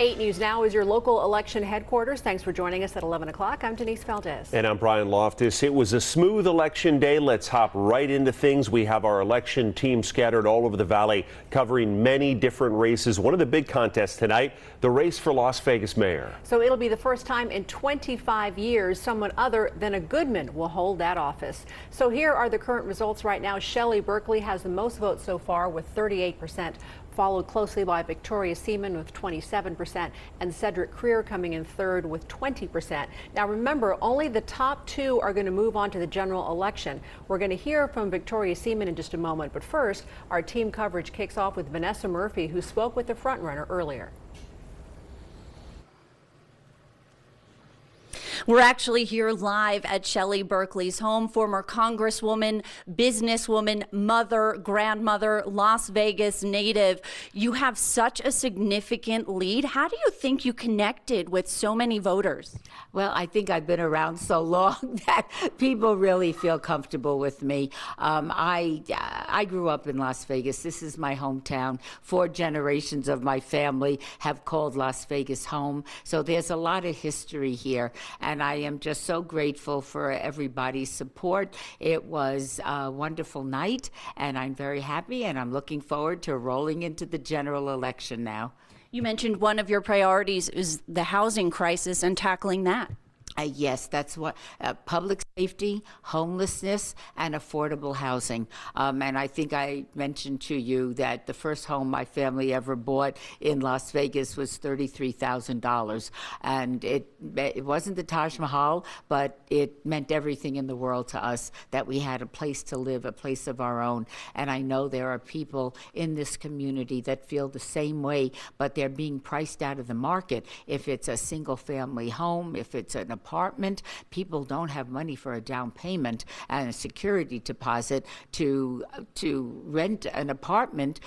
8 News Now is your local election headquarters. Thanks for joining us at 11 o'clock. I'm Denise Valdez. And I'm Brian Loftus. It was a smooth election day. Let's hop right into things. We have our election team scattered all over the valley, covering many different races. One of the big contests tonight, the race for Las Vegas mayor. So it'll be the first time in 25 years someone other than a Goodman will hold that office. So here are the current results right now. Shelley Berkley has the most votes so far with 38%. Followed closely by Victoria Seaman with 27% and Cedric Creer coming in third with 20%. Now remember, only the top two are going to move on to the general election. We're going to hear from Victoria Seaman in just a moment, but first our team coverage kicks off with Vanessa Murphy, who spoke with the frontrunner earlier. We're actually here live at Shelley Berkley's home. Former congresswoman, businesswoman, mother, grandmother, Las Vegas native. You have such a significant lead. How do you think you connected with so many voters? Well, I think I've been around so long that people really feel comfortable with me. I grew up in Las Vegas. This is my hometown. 4 generations of my family have called Las Vegas home. So there's a lot of history here. And I am just so grateful for everybody's support. It was a wonderful night, and I'm very happy, and I'm looking forward to rolling into the general election now. You mentioned one of your priorities is the housing crisis and tackling that. Yes, that's what public safety, homelessness, and affordable housing. And I think I mentioned to you that the first home my family ever bought in Las Vegas was $33,000. And it wasn't the Taj Mahal, but it meant everything in the world to us that we had a place to live, a place of our own. And I know there are people in this community that feel the same way, but they're being priced out of the market. If it's a single family home, if it's an apartment, people don't have money for a down payment and a security deposit to rent an apartment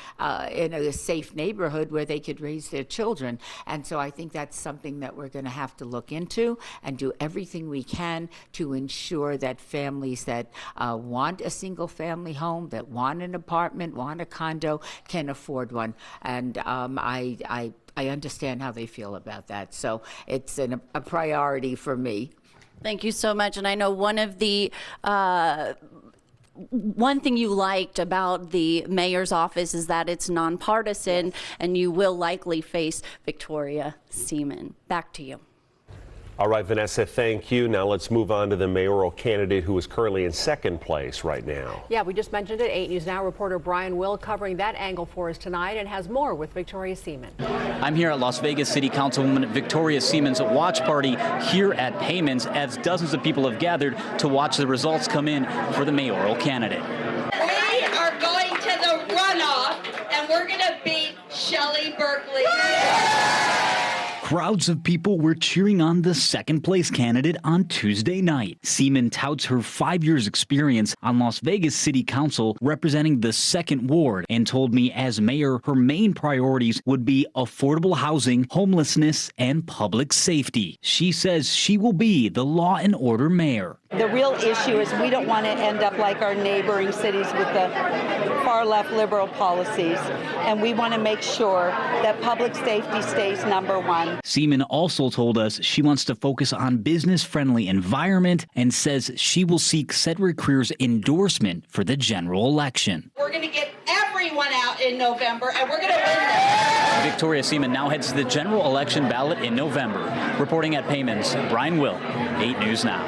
in a safe neighborhood where they could raise their children. And so I think that's something that we're going to have to look into and do everything we can to ensure that families that want a single family home, that want an apartment, want a condo, can afford one. And I understand how they feel about that. So it's a priority for me. Thank you so much. And I know one of the one thing you liked about the mayor's office is that it's nonpartisan, yes, and you will likely face Victoria Seaman. Back to you. All right, Vanessa, thank you. Now let's move on to the mayoral candidate who is currently in second place right now. Yeah, we just mentioned it. 8 News Now reporter Brian Will covering that angle for us tonight and has more with Victoria Seaman. I'm here at Las Vegas City Councilwoman Victoria Seaman's watch party here at Payments as dozens of people have gathered to watch the results come in for the mayoral candidate. We are going to the runoff and we're going to beat Shelley Berkley. Crowds of people were cheering on the second-place candidate on Tuesday night. Seaman touts her 5 years' experience on Las Vegas City Council representing the 2nd Ward and told me as mayor her main priorities would be affordable housing, homelessness, and public safety. She says she will be the law and order mayor. The real issue is we don't want to end up like our neighboring cities with the far-left liberal policies, and we want to make sure that public safety stays #1. Seaman also told us she wants to focus on business-friendly environment and says she will seek Cedric Creer's endorsement for the general election. We're going to get everyone out in November, and we're going to win this. Victoria Seaman now heads to the general election ballot in November. Reporting at Payments, Brian Will, 8 News Now.